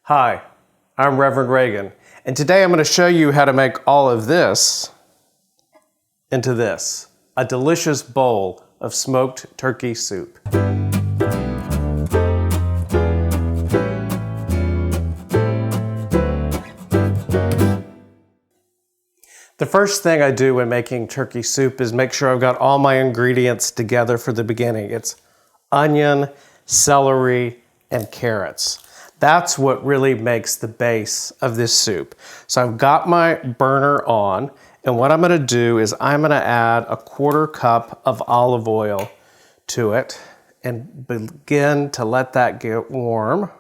Hi, I'm Reverend Reagan, and today I'm going to show you how to make all of this into this, a delicious bowl of smoked turkey soup. The first thing I do when making turkey soup is make sure I've got all my ingredients together for the beginning. It's onion, celery, and carrots. That's what really makes the base of this soup. So I've got my burner on, and what I'm gonna do is I'm gonna add a 1/4 cup of olive oil to it and begin to let that get warm.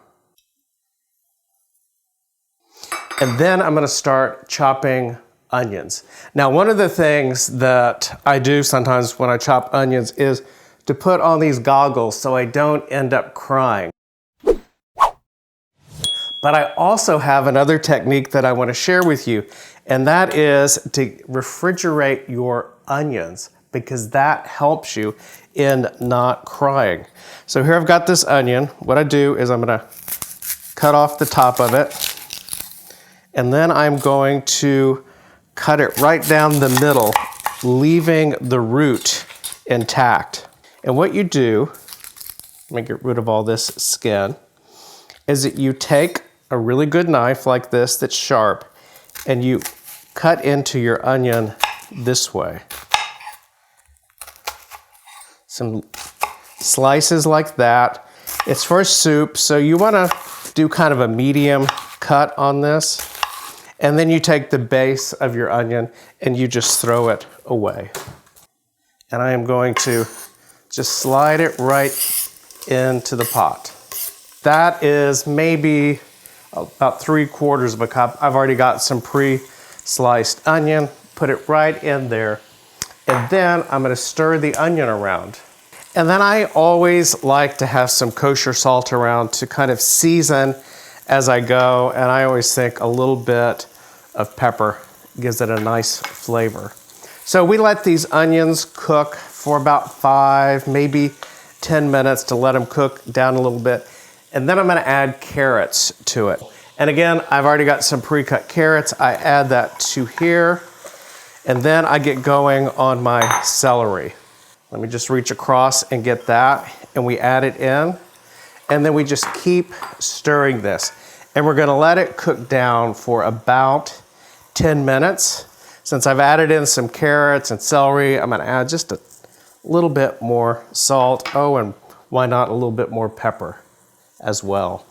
And then I'm gonna start chopping onions. Now, one of the things that I do sometimes when I chop onions is to put on these goggles so I don't end up crying. But I also have another technique that I want to share with you, and that is to refrigerate your onions, because that helps you in not crying. So here I've got this onion. What I do is I'm going to cut off the top of it, and then I'm going to cut it right down the middle, leaving the root intact. And what you do, let me get rid of all this skin, is that you take a really good knife like this that's sharp, and you cut into your onion this way. Some slices like that. It's for soup, so you want to do kind of a medium cut on this, and then you take the base of your onion and you just throw it away. And I am going to just slide it right into the pot. That is maybe about 3/4 of a cup. I've already got some pre-sliced onion, put it right in there, and then I'm gonna stir the onion around. And then I always like to have some kosher salt around to kind of season as I go, and I always think a little bit of pepper gives it a nice flavor. So we let these onions cook for about 5, maybe 10 minutes to let them cook down a little bit. And then I'm gonna add carrots to it. And again, I've already got some pre-cut carrots. I add that to here. And then I get going on my celery. Let me just reach across and get that. And we add it in. And then we just keep stirring this. And we're gonna let it cook down for about 10 minutes. Since I've added in some carrots and celery, I'm gonna add just a little bit more salt. Oh, and why not a little bit more pepper as well.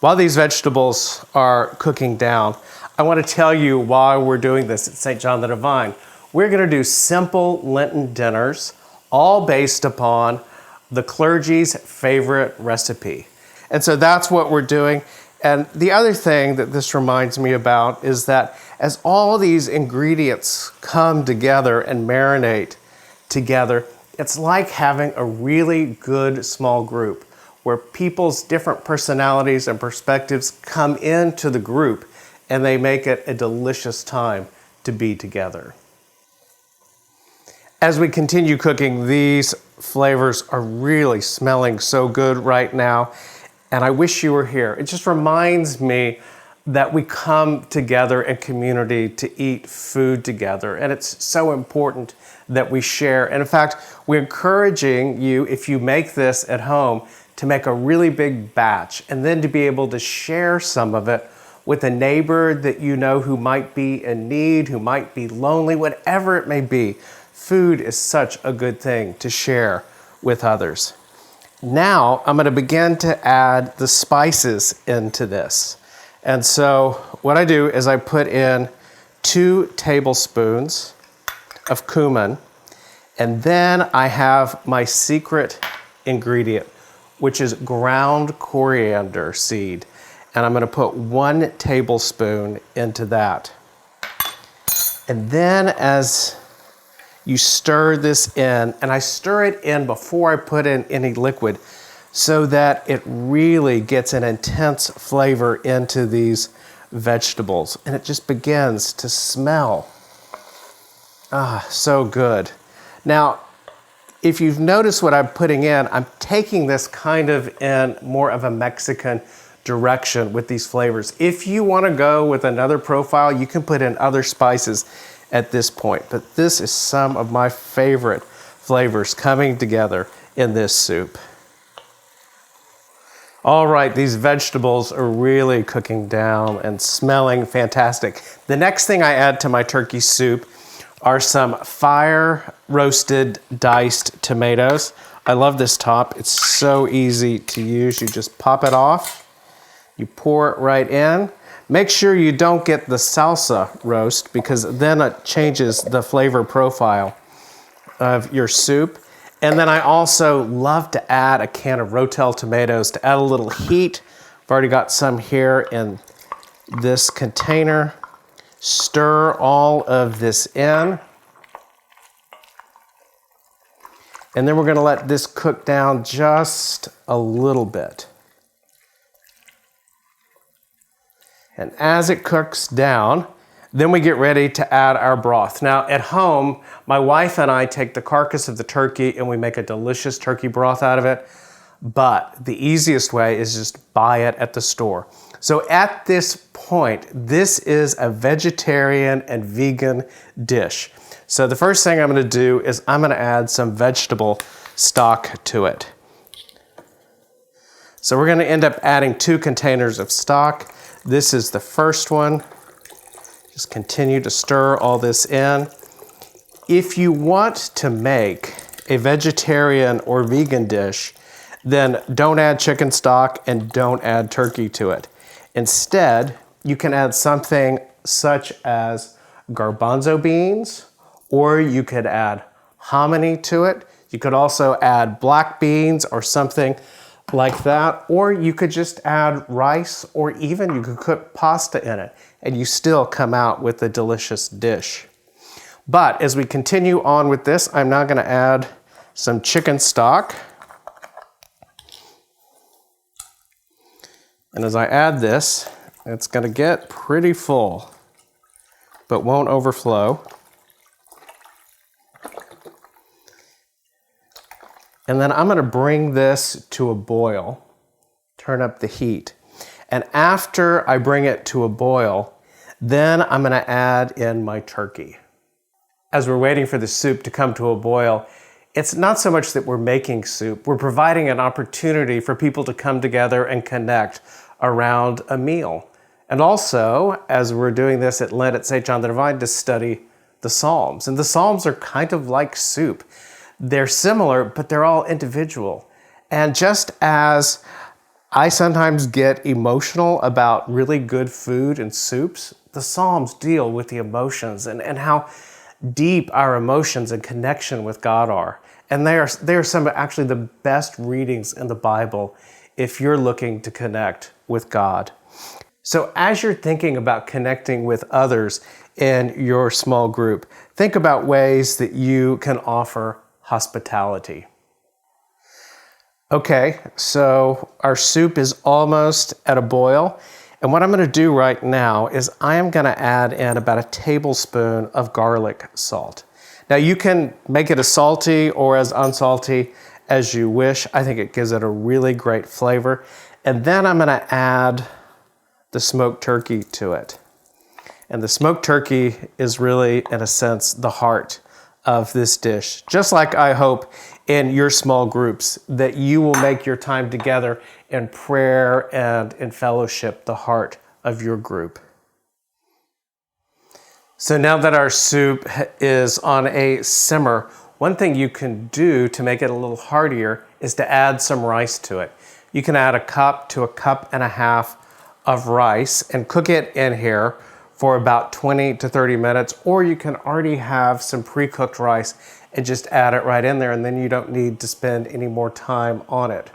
While these vegetables are cooking down, I want to tell you why we're doing this at St. John the Divine. We're going to do simple Lenten dinners, all based upon the clergy's favorite recipe. And so that's what we're doing. And the other thing that this reminds me about is that as all these ingredients come together and marinate together, it's like having a really good small group where people's different personalities and perspectives come into the group, and they make it a delicious time to be together. As we continue cooking, these flavors are really smelling so good right now, and I wish you were here. It just reminds me that we come together in community to eat food together, and it's so important that we share. And in fact, we're encouraging you, if you make this at home, to make a really big batch and then to be able to share some of it with a neighbor that you know who might be in need, who might be lonely, whatever it may be. Food is such a good thing to share with others. Now I'm going to begin to add the spices into this. And so what I do is I put in 2 tablespoons of cumin, and then I have my secret ingredient, which is ground coriander seed. And I'm gonna put 1 tablespoon into that. And then as you stir this in, and I stir it in before I put in any liquid so that it really gets an intense flavor into these vegetables. And it just begins to smell. So good. Now, if you've noticed what I'm putting in, I'm taking this kind of in more of a Mexican direction with these flavors. If you want to go with another profile, you can put in other spices at this point, but this is some of my favorite flavors coming together in this soup. All right, these vegetables are really cooking down and smelling fantastic. The next thing I add to my turkey soup are some fire roasted diced tomatoes. I love this top. It's so easy to use. You just pop it off, you pour it right in. Make sure you don't get the salsa roast because then it changes the flavor profile of your soup. And then I also love to add a can of Rotel tomatoes to add a little heat. I've already got some here in this container. Stir all of this in. And then we're going to let this cook down just a little bit. And as it cooks down, then we get ready to add our broth. Now at home, my wife and I take the carcass of the turkey and we make a delicious turkey broth out of it. But the easiest way is just buy it at the store. So at this point, this is a vegetarian and vegan dish. So the first thing I'm going to do is I'm going to add some vegetable stock to it. So we're going to end up adding 2 containers of stock. This is the first one. Just continue to stir all this in. If you want to make a vegetarian or vegan dish, then don't add chicken stock and don't add turkey to it. Instead, you can add something such as garbanzo beans, or you could add hominy to it. You could also add black beans or something like that, or you could just add rice, or even you could cook pasta in it, and you still come out with a delicious dish. But as we continue on with this, I'm now going to add some chicken stock. And as I add this, it's going to get pretty full, but won't overflow. And then I'm going to bring this to a boil, turn up the heat. And after I bring it to a boil, then I'm going to add in my turkey. As we're waiting for the soup to come to a boil, it's not so much that we're making soup, we're providing an opportunity for people to come together and connect around a meal. And also, as we're doing this at Lent at St. John the Divine, to study the Psalms. And the Psalms are kind of like soup. They're similar, but they're all individual. And just as I sometimes get emotional about really good food and soups, the Psalms deal with the emotions and how deep our emotions and connection with God are. And they are some of actually the best readings in the Bible if you're looking to connect with God. So as you're thinking about connecting with others in your small group, think about ways that you can offer hospitality. Okay, so our soup is almost at a boil. And what I'm going to do right now is I am going to add in about a tablespoon of garlic salt. Now you can make it as salty or as unsalty as you wish. I think it gives it a really great flavor. And then I'm going to add the smoked turkey to it. And the smoked turkey is really, in a sense, the heart of this dish. Just like I hope in your small groups that you will make your time together in prayer and in fellowship the heart of your group. So now that our soup is on a simmer, one thing you can do to make it a little heartier is to add some rice to it. You can add 1 cup to 1.5 cups of rice and cook it in here for about 20 to 30 minutes, or you can already have some pre-cooked rice and just add it right in there, and then you don't need to spend any more time on it.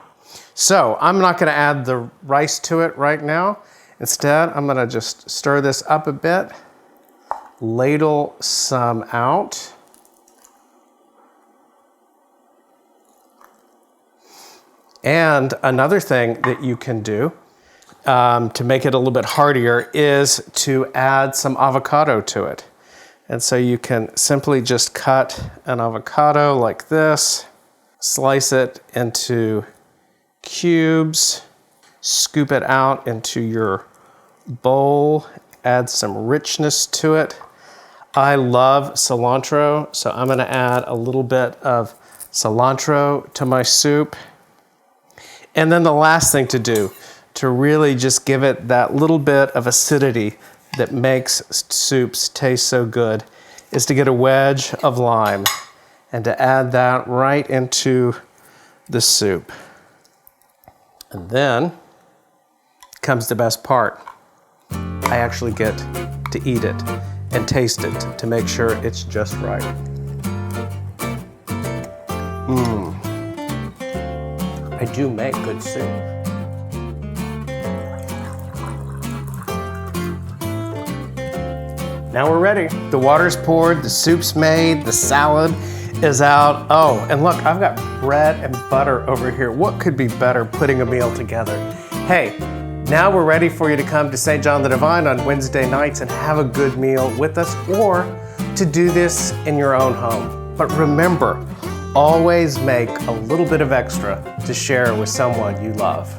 So I'm not going to add the rice to it right now. Instead, I'm going to just stir this up a bit, ladle some out. And another thing that you can do to make it a little bit heartier is to add some avocado to it. And so you can simply just cut an avocado like this, slice it into cubes, scoop it out into your bowl, add some richness to it. I love cilantro, so I'm gonna add a little bit of cilantro to my soup. And then the last thing to do, to really just give it that little bit of acidity that makes soups taste so good, is to get a wedge of lime and to add that right into the soup. And then comes the best part. I actually get to eat it and taste it to make sure it's just right. I do make good soup. Now we're ready. The water's poured, the soup's made, the salad is out. Oh, and look, I've got bread and butter over here. What could be better putting a meal together? Hey, now we're ready for you to come to St. John the Divine on Wednesday nights and have a good meal with us, or to do this in your own home. But remember, always make a little bit of extra to share with someone you love.